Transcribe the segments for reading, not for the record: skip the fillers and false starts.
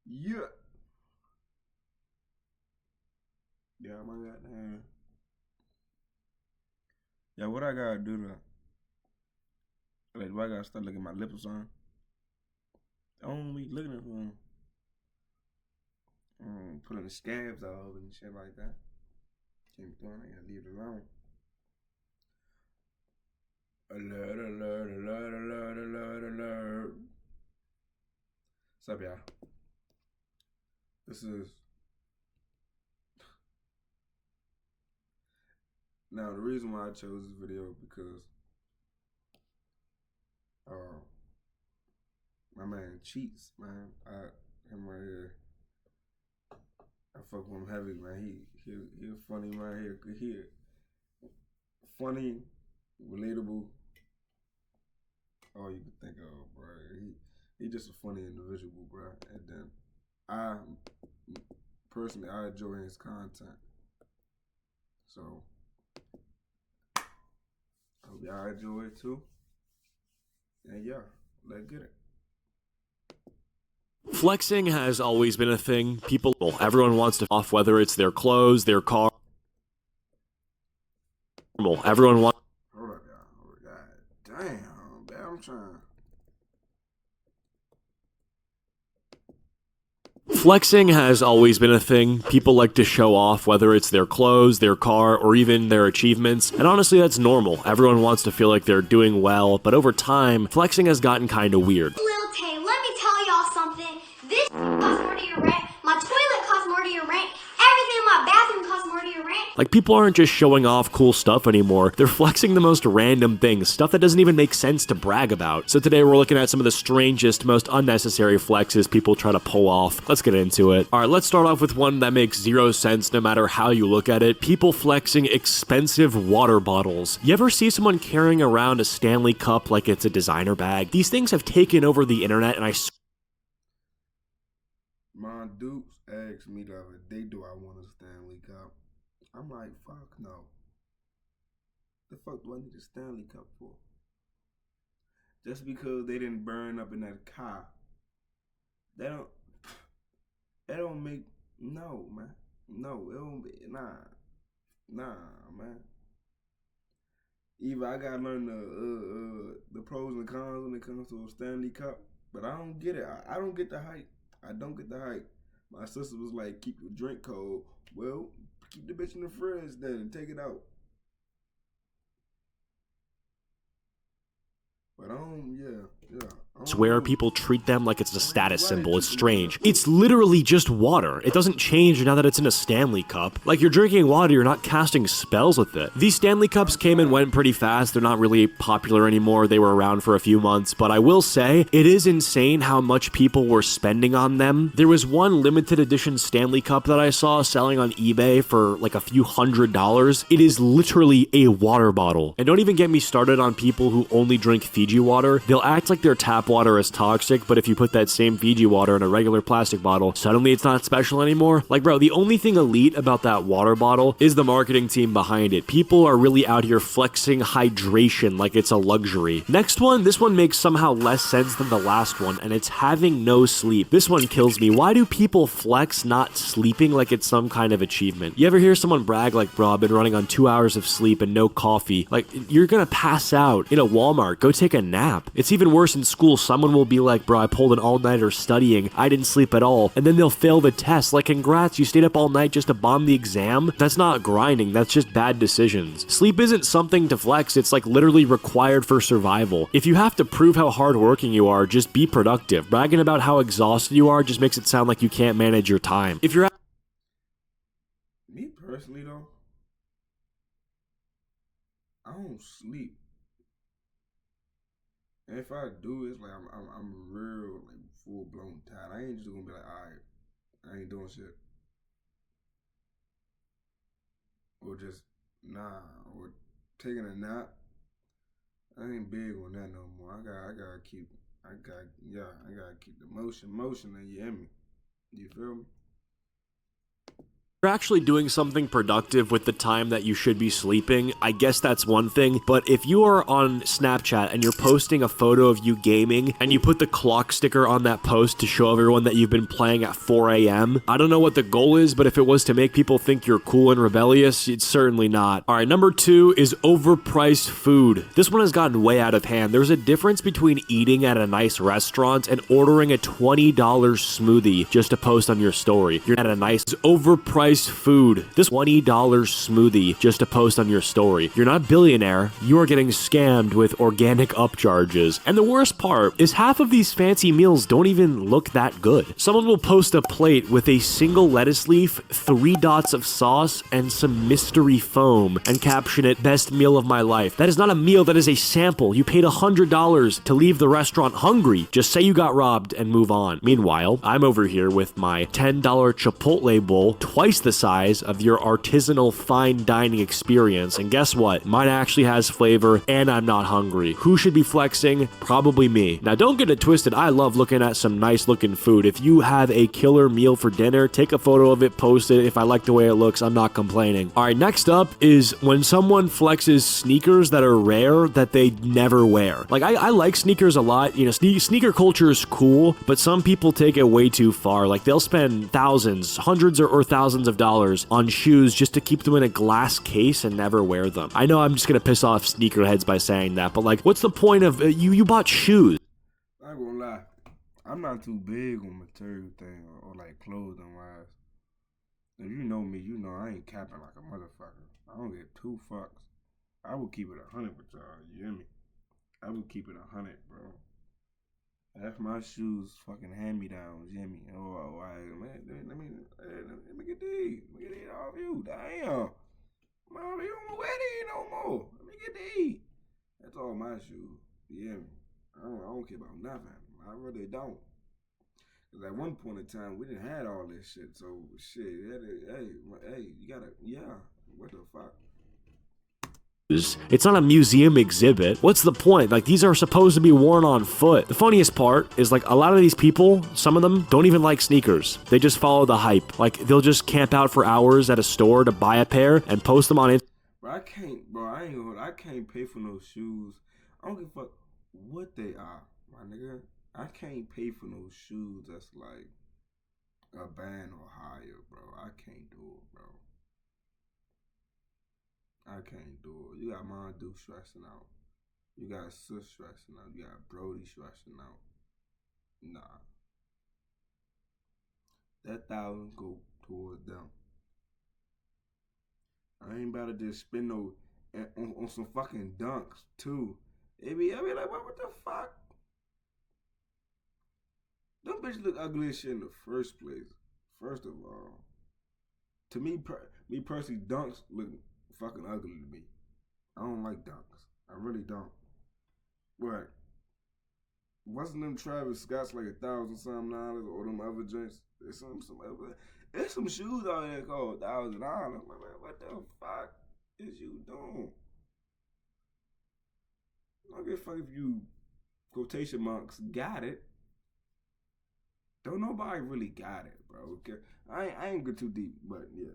Yeah. Yeah, my goddamn. Yeah, what I gotta do to like do I gotta start looking at my lips or something? I don't be looking at them. Putting the scabs off and shit like that. Can't be doing that. Gotta leave it alone. Alert, alert, alert, alert, alert, alert. What's up, y'all? This is now the reason why I chose this video because uh my man cheats, man. Him right here. I fuck with him heavy, man. He a funny man. He funny, relatable, all you can think of, bro. He just a funny individual, bro. And then I personally I enjoy his content. So I hope y'all enjoy it too. And yeah, let's get it. Flexing has always been a thing. Everyone wants to off, whether it's their clothes, their car. Everyone wants. Hold up, y'all. God damn, man, I'm trying. Flexing has always been a thing. People like to show off, whether it's their clothes, their car, or even their achievements. And honestly, that's normal. Everyone wants to feel like they're doing well, but over time, flexing has gotten kind of weird. Lil Tay, let me tell y'all something. This costs more to your rent. My toilet costs more to your rent. Everything in my bathroom costs more to your rent. Like, people aren't just showing off cool stuff anymore. They're flexing the most random things, stuff that doesn't even make sense to brag about. So today we're looking at some of the strangest, most unnecessary flexes people try to pull off. Let's get into it. Alright, let's start off with one that makes zero sense no matter how you look at it. People flexing expensive water bottles. You ever see someone carrying around a Stanley Cup like it's a designer bag? These things have taken over the internet, and My Dukes asked me the other day, do I want a Stanley Cup? I'm like, fuck no. The fuck do I need a Stanley Cup for? Just because they didn't burn up in that car. They don't make, no, man. No, it don't be, nah, man. Either I gotta learn the pros and cons when it comes to a Stanley Cup, but I don't get it. I don't get the hype. I don't get the hype. My sister was like, keep your drink cold. Well, keep the bitch in the fridge then and take it out. But yeah. swear people treat them like it's a status symbol. It's strange. It's literally just water. It doesn't change now that it's in a Stanley Cup. Like, you're drinking water, you're not casting spells with it. These Stanley Cups came and went pretty fast. They're not really popular anymore. They were around for a few months, but I will say, it is insane how much people were spending on them. There was one limited edition Stanley Cup that I saw selling on eBay for like a few $100s. It is literally a water bottle. And don't even get me started on people who only drink Fiji water. They'll act like their tap water is toxic, but if you put that same Fiji water in a regular plastic bottle, suddenly it's not special anymore. Like, bro, the only thing elite about that water bottle is the marketing team behind it. People are really out here flexing hydration like it's a luxury. Next one, this one makes somehow less sense than the last one, and it's having no sleep. This one kills me. Why do people flex not sleeping like it's some kind of achievement? You ever hear someone brag like, bro, I've been running on 2 hours of sleep and no coffee? Like, you're gonna pass out in a Walmart. Go take a nap. It's even worse in school. Someone will be like, bro, I pulled an all-nighter studying. I didn't sleep at all. And then they'll fail the test. Like, congrats, you stayed up all night just to bomb the exam? That's not grinding. That's just bad decisions. Sleep isn't something to flex. It's like literally required for survival. If you have to prove how hardworking you are, just be productive. Bragging about how exhausted you are just makes it sound like you can't manage your time. If you're Me personally though, I don't sleep. And if I do, it's like I'm real like full blown tired. I ain't just gonna be like, all right, I ain't doing shit, or just or taking a nap. I ain't big on that no more. I gotta keep, I gotta keep the motion, and you hear me? You feel me? you're actually doing something productive with the time that you should be sleeping, I guess that's one thing. But if you are on Snapchat and you're posting a photo of you gaming and you put the clock sticker on that post to show everyone that you've been playing at 4 a.m., I don't know what the goal is, but if it was to make people think you're cool and rebellious, it's certainly not. All right, number 2 is overpriced food. This one has gotten way out of hand. There's a difference between eating at a nice restaurant and ordering a $20 smoothie just to post on your story. You're at a nice overpriced food. This $20 smoothie just to post on your story. You're not a billionaire. You are getting scammed with organic upcharges. And the worst part is half of these fancy meals don't even look that good. Someone will post a plate with a single lettuce leaf, 3 dots of sauce, and some mystery foam and caption it, "Best meal of my life." That is not a meal, that is a sample. You paid $100 to leave the restaurant hungry. Just say you got robbed and move on. Meanwhile, I'm over here with my $10 Chipotle bowl, twice the size of your artisanal fine dining experience, and guess what? Mine actually has flavor and I'm not hungry. Who should be flexing? Probably me. Now don't get it twisted, I love looking at some nice looking food. If you have a killer meal for dinner, take a photo of it, post it. If I like the way it looks, I'm not complaining. Alright, next up is when someone flexes sneakers that are rare that they never wear. Like, I like sneakers a lot, you know, sneaker culture is cool, but some people take it way too far. Like, they'll spend thousands, hundreds or thousands of dollars on shoes just to keep them in a glass case and never wear them. I know I'm just gonna piss off sneakerheads by saying that, but like, what's the point of you bought shoes? I ain't gonna lie, I'm not too big on material thing or like clothing wise. If you know me, you know I ain't capping like a motherfucker. I don't get 2 fucks. I will keep it 100 with y'all, you hear me? I will keep it 100, bro. Half my shoes fucking hand-me-downs, you hear me? Oh, man, let me get these. Let me get these off you. Damn. Mom, you don't wear these no more. Let me get these. That's all my shoes, you hear me? I don't care about nothing. I really don't. Because at one point in time, we didn't have all this shit. So, shit, hey, you gotta, yeah, what the fuck? It's not a museum exhibit. What's the point? Like, these are supposed to be worn on foot. The funniest part is, like, a lot of these people, some of them don't even like sneakers. They just follow the hype. Like, they'll just camp out for hours at a store to buy a pair and post them on Instagram. Bro, I can't pay for no shoes. I don't give a fuck what they are, my nigga. I can't pay for no shoes that's like a band or higher, bro. I can't do it, bro. I can't do it. You got Mom Duke stressing out. You got Sis stressing out. You got Brody stressing out. Nah. That $1,000 go towards them. I ain't about to just spend no on some fucking dunks too. I be like, what the fuck? Them bitches look ugly as shit in the first place. First of all, to me personally, dunks look fucking ugly to me. I don't like dunks. I really don't. But wasn't them Travis Scott's like $1,000-something or them other joints? There's some shoes out there called $1,000. Man, what the fuck is you doing? I don't give a fuck if you quotation marks got it. Don't nobody really got it, bro. Okay, I ain't get too deep, but yeah.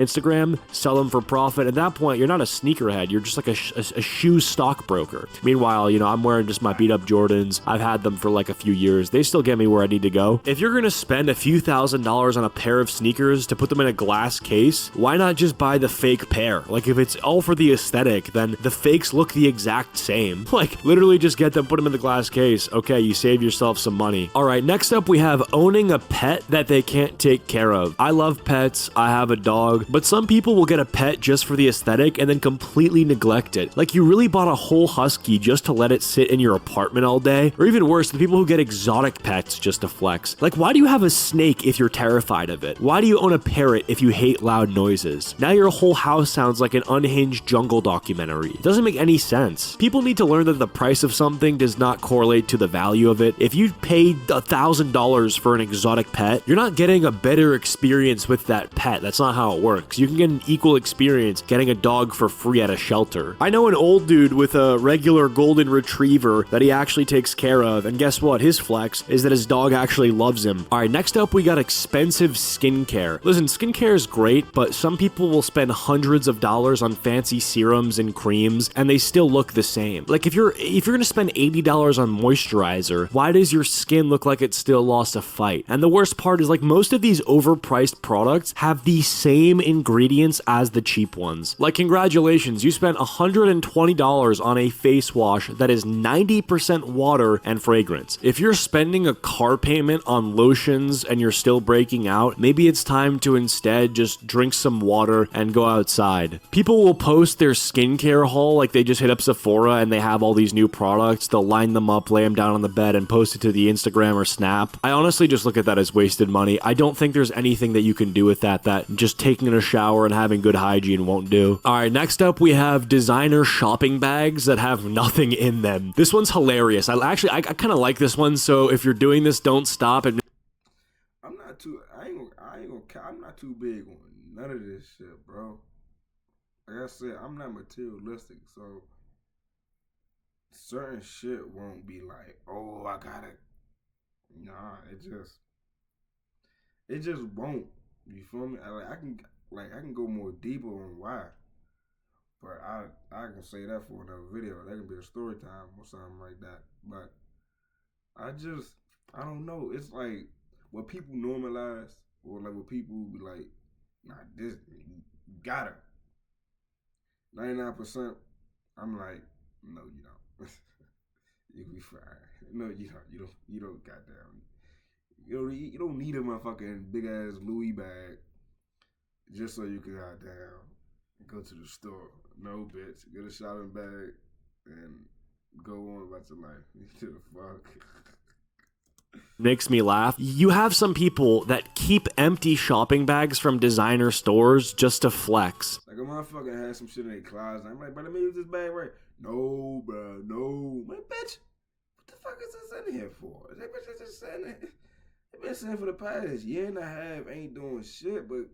Instagram, sell them for profit. At that point, you're not a sneakerhead. You're just like a shoe stockbroker. Meanwhile, you know, I'm wearing just my beat up Jordans. I've had them for like a few years. They still get me where I need to go. If you're going to spend a few $1,000s on a pair of sneakers to put them in a glass case, why not just buy the fake pair? Like, if it's all for the aesthetic, then the fakes look the exact same. Like, literally just get them, put them in the glass case. Okay, you save yourself some money. All right, next up, we have owning a pet that they can't take care of. I love pets. I have a dog. But some people will get a pet just for the aesthetic and then completely neglect it. Like, you really bought a whole husky just to let it sit in your apartment all day? Or even worse, the people who get exotic pets just to flex. Like, why do you have a snake if you're terrified of it? Why do you own a parrot if you hate loud noises? Now your whole house sounds like an unhinged jungle documentary. It doesn't make any sense. People need to learn that the price of something does not correlate to the value of it. If you paid $1,000 for an exotic pet, you're not getting a better experience with that pet. That's not how it works. works. You can get an equal experience getting a dog for free at a shelter. I know an old dude with a regular golden retriever that he actually takes care of, and guess what? His flex is that his dog actually loves him. Alright, next up we got expensive skincare. Listen, skincare is great, but some people will spend hundreds of dollars on fancy serums and creams, and they still look the same. Like, if you're gonna spend $80 on moisturizer, why does your skin look like it still lost a fight? And the worst part is, like, most of these overpriced products have the same ingredients as the cheap ones. Like, congratulations, you spent $120 on a face wash that is 90% water and fragrance. If you're spending a car payment on lotions and you're still breaking out, maybe it's time to instead just drink some water and go outside. People will post their skincare haul, like they just hit up Sephora and they have all these new products. They'll line them up, lay them down on the bed, and post it to the Instagram or Snap. I honestly just look at that as wasted money. I don't think there's anything that you can do with that just taking a shower and having good hygiene won't do. Alright, next up we have designer shopping bags that have nothing in them. This one's hilarious. I kind of like this one, so if you're doing this, don't stop. And I'm not too big on none of this shit, bro. Like I said, I'm not materialistic, so certain shit won't be like, oh, I got it. Nah, it just won't. You feel me? I can go more deeper on why, but I can say that for another video. That can be a story time or something like that. But I don't know. It's like what people normalize, or like what people be like, nah, this you got it. 99%. I'm like, no, you don't. You be fine. No, you don't. You don't. Goddamn. You don't need a motherfucking big ass Louis bag just so you can goddamn go to the store. No, bitch. Get a shopping bag and go on about your life. To the fuck. Makes me laugh. You have some people that keep empty shopping bags from designer stores just to flex. Like a motherfucker has some shit in their closet. I'm like, bro, let me use this bag right. No, bro, no. Man, bitch, what the fuck is this in here for? That bitch is just sitting there. It been sitting for the past year and a half, ain't doing shit but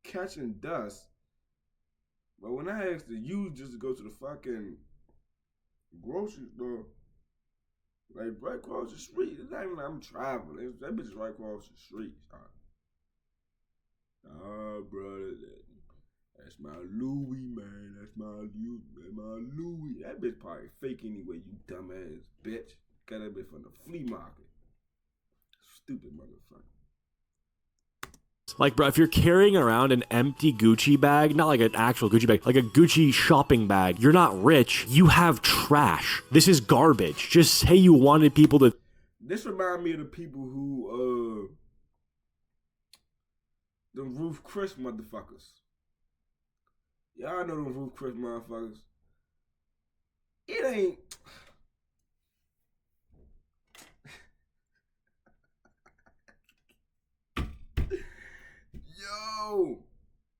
catching dust. But when I asked you just to go to the fucking grocery store, like right across the street, it's not even like I'm traveling. That bitch is right across the street. Bro, that's my Louis, man. That's my Louis. That bitch probably fake anyway, you dumbass bitch. Got that bitch from the flea market. Stupid motherfucker. Like, bro, if you're carrying around an empty Gucci bag, not like an actual Gucci bag, like a Gucci shopping bag, you're not rich, you have trash. This is garbage. Just say you wanted people to... This remind me of the people who, the Ruth Chris motherfuckers. Y'all know them Ruth Chris motherfuckers. It ain't... Yo,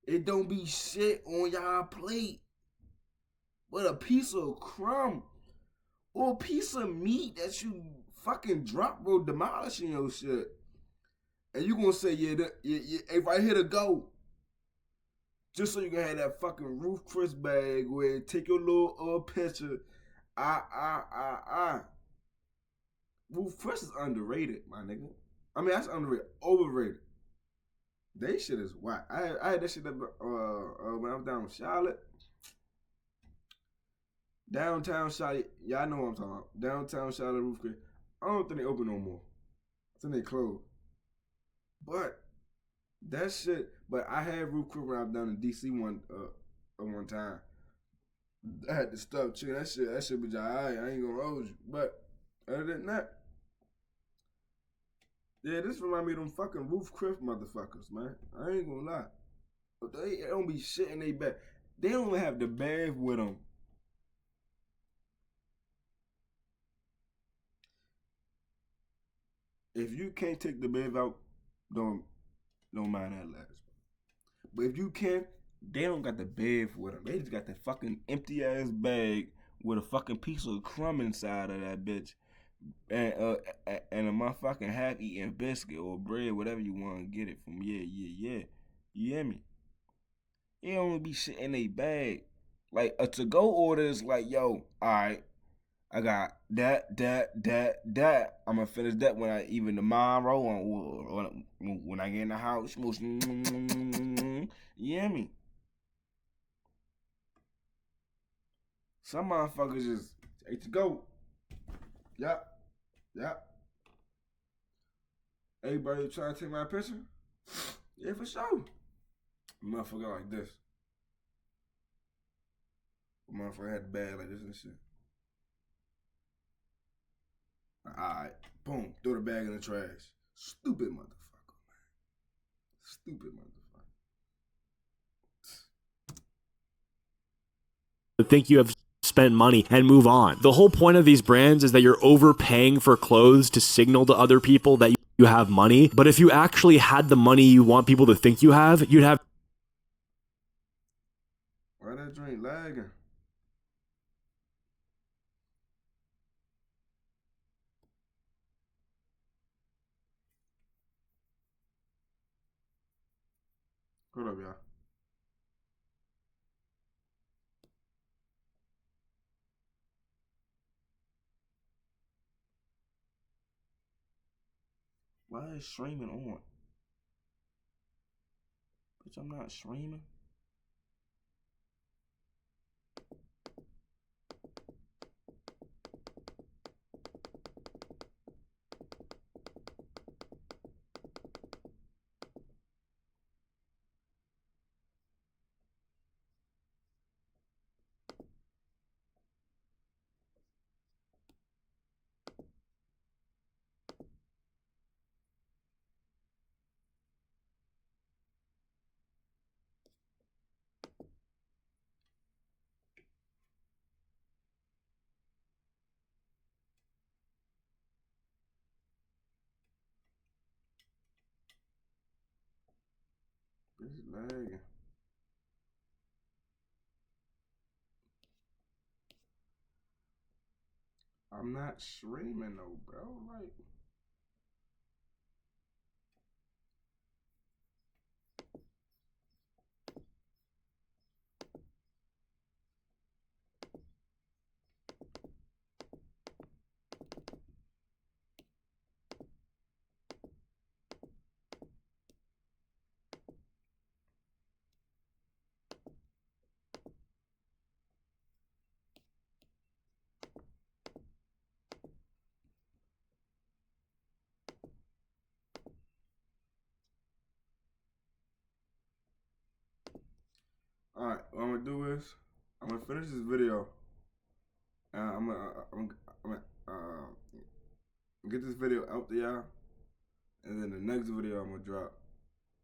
it don't be shit on y'all plate, but a piece of crumb or a piece of meat that you fucking drop, bro, demolishing your shit. And you gonna say, yeah, right here to go. Just so you can have that fucking Ruth Chris bag where take your little picture. Ruth Chris is underrated, my nigga. I mean, that's underrated, overrated. They shit is whack. I had that shit up when I was down in Charlotte. Downtown Charlotte, y'all know what I'm talking about. Downtown Charlotte, Ruth Chris. I don't think they open no more. I think they closed. But that shit. But I had Ruth Chris when I was down in DC one time. I had the stuff chicken. That shit was alright. I ain't gonna hold you. But other than that. Yeah, this remind me of them fucking Ruth Chris motherfuckers, man. I ain't gonna lie. But they don't be shit in they bag. They don't even have the bag with them. If you can't take the bag out, don't mind that last. But if you can, they don't got the bag with them. They just got that fucking empty ass bag with a fucking piece of crumb inside of that bitch. And a motherfucking half-eaten biscuit or bread, whatever you want to get it from. Yeah. You hear me? You don't be shit in a bag. Like a to-go order is like, yo, all right, I got that. I'm gonna finish that when I even tomorrow or when I get in the house. You hear me? Some motherfuckers just take to go. Yep, yep. Everybody trying to take my picture? Yeah, for sure. Motherfucker like this. Motherfucker had the bag like this and shit. Alright, boom, throw the bag in the trash. Stupid motherfucker, man. Stupid motherfucker. Think you have spent money and move on. The whole point of these brands is that you're overpaying for clothes to signal to other people that you have money. But if you actually had the money you want people to think you have, you'd have. Why that drink lagging? Hold up, y'all. Why is streaming on? Bitch, I'm not streaming. Bitch, lagging. I'm not streaming though, bro. Like. Alright, what I'm gonna do is I'm gonna finish this video. I'm gonna get this video out to y'all, and then the next video I'm gonna drop.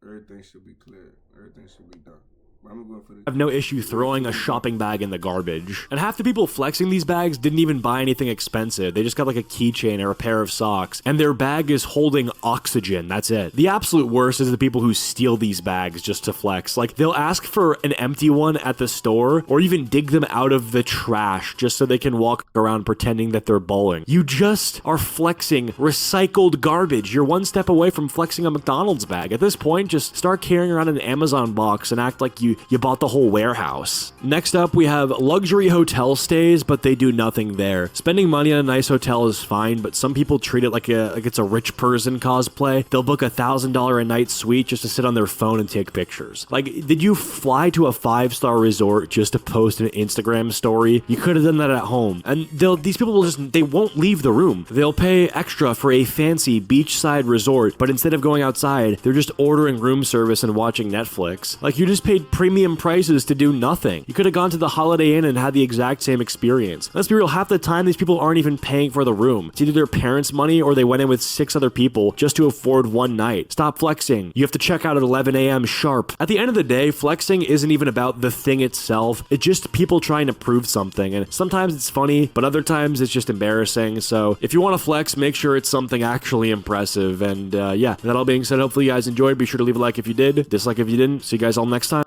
Everything should be clear. Everything should be done. But I'm gonna go for the. Have no issue throwing a shopping bag in the garbage. And half the people flexing these bags didn't even buy anything expensive. They just got like a keychain or a pair of socks, and their bag is holding oxygen. That's it. The absolute worst is the people who steal these bags just to flex. Like, they'll ask for an empty one at the store, or even dig them out of the trash just so they can walk around pretending that they're bowling. You just are flexing recycled garbage. You're one step away from flexing a McDonald's bag. At this point, just start carrying around an Amazon box and act like you bought the whole warehouse. Next up, we have luxury hotel stays, but they do nothing there. Spending money on a nice hotel is fine, but some people treat it like it's a rich person cosplay. They'll book $1,000 a night suite just to sit on their phone and take pictures. Like, did you fly to a 5-star resort just to post an Instagram story? You could have done that at home. And these people they won't leave the room. They'll pay extra for a fancy beachside resort, but instead of going outside, they're just ordering room service and watching Netflix. Like, you just paid premium prices to do nothing. You could have gone to the Holiday Inn and had the exact same experience. Let's be real, half the time these people aren't even paying for the room. It's either their parents' money or they went in with 6 other people just to afford one night. Stop flexing. You have to check out at 11 a.m. sharp. At the end of the day, flexing isn't even about the thing itself. It's just people trying to prove something, and sometimes it's funny, but other times it's just embarrassing. So if you want to flex, make sure it's something actually impressive. And yeah, that all being said, hopefully you guys enjoyed. Be sure to leave a like if you did, dislike if you didn't. See you guys all next time.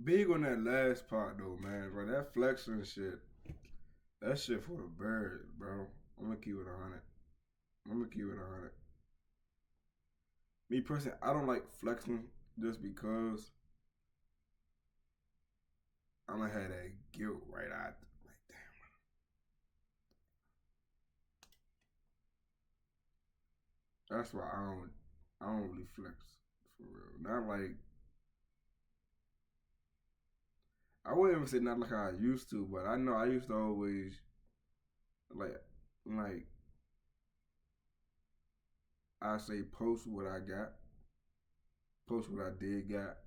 Big on that last part though, man, bro. That flexing shit, that shit for the birds, bro. I'm gonna keep it 100. I'm gonna keep it 100. Me personally, I don't like flexing just because I'm gonna have that guilt right after. Like, damn. That's why I don't really flex for real. Not like I wouldn't even say not like I used to, but I know I used to always like like I say post what I got, post what I did got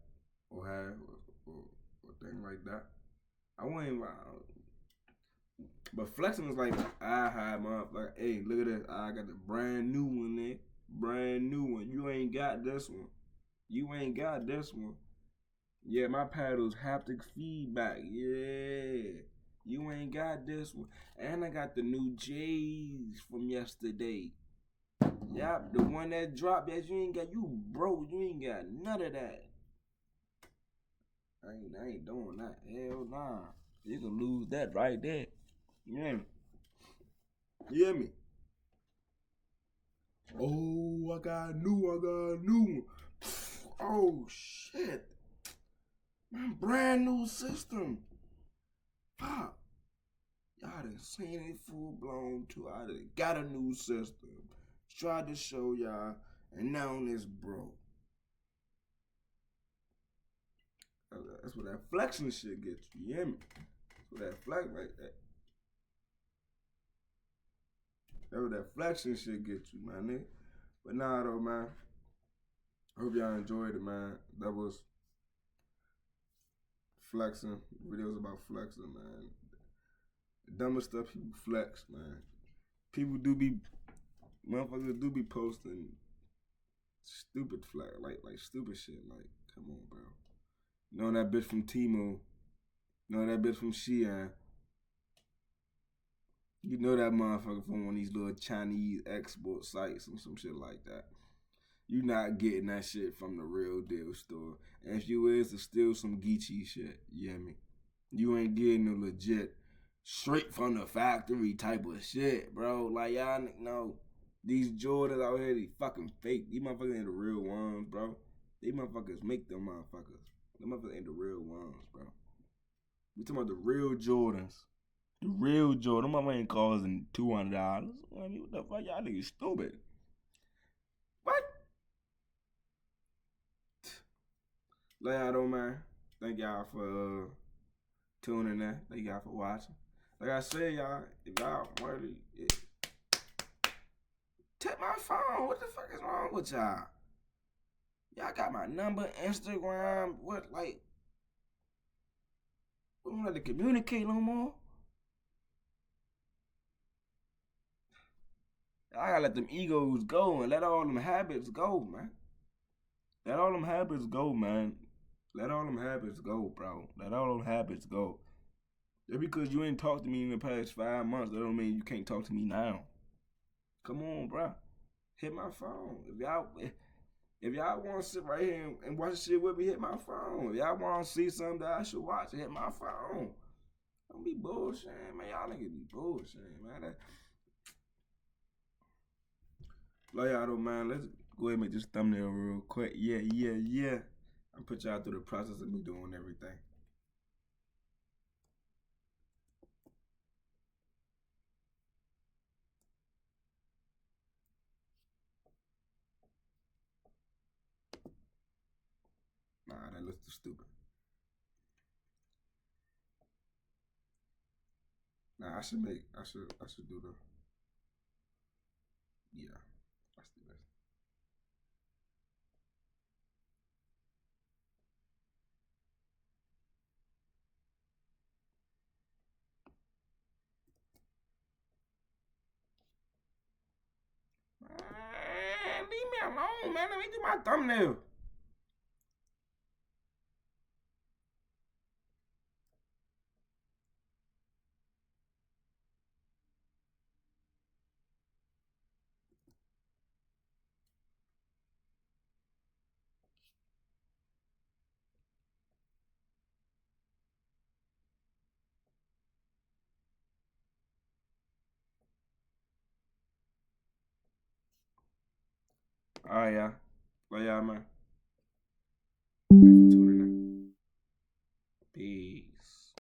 or have or thing like that. I wouldn't even, but flexing is like I had my like, hey, look at this, I got the brand new one there, brand new one. You ain't got this one. You ain't got this one. Yeah, my paddles haptic feedback. Yeah. You ain't got this one. And I got the new J's from yesterday. Yep, the one that dropped that you ain't got. You broke. You ain't got none of that. I ain't doing that. Hell nah. You can lose that right there. You hear me? You hear me? Oh, I got a new one. Oh, shit. My brand new system. Pop. Y'all done seen it full blown too. I done got a new system. Tried to show y'all, and now it's broke. That's what that flexing shit gets you. You hear me? That's what that flex like that. That's what that flexing shit gets you, man. Nigga. But nah, though, man. Hope y'all enjoyed it, man. That was flexing. Videos about flexing, man. The dumbest stuff people flex, man. People do be, motherfuckers do be posting stupid flex, like stupid shit. Like, come on, bro. You know that bitch from Temu. You know that bitch from Shein. You know that motherfucker from one of these little Chinese export sites and some shit like that. You not getting that shit from the real deal store. And if you is to steal some Geechee shit, you hear me? You ain't getting no legit, straight from the factory type of shit, bro. Like, y'all know, these Jordans out here, they fucking fake. These motherfuckers ain't the real ones, bro. These motherfuckers make them motherfuckers. Them motherfuckers ain't the real ones, bro. We talking about the real Jordans. The real Jordan. Them motherfuckers ain't costing $200. I mean, what the fuck? Y'all niggas stupid. What? Lay out on, man. Thank y'all for tuning in. Thank y'all for watching. Like I said, y'all, if y'all want to take my phone, what the fuck is wrong with y'all? Y'all got my number, Instagram, what, like, we don't have to communicate no more. I gotta let them egos go and let all them habits go, man. Let all them habits go, man. Let all them habits go, bro. Let all them habits go. Just because you ain't talked to me in the past 5 months, that don't mean you can't talk to me now. Come on, bro. Hit my phone. If y'all want to sit right here and watch shit with me, hit my phone. If y'all want to see something that I should watch, hit my phone. Don't be bullshitting, man. Y'all niggas be bullshitting, man. Love y'all though, man. Let's go ahead and make this thumbnail real quick. Yeah. I'll put y'all through the process of me doing everything. Nah, that looks too stupid. Nah, I should do the, yeah, that's the best. Man, leave me alone, man. Let me do my thumbnail. All right, y'all. Love y'all, man.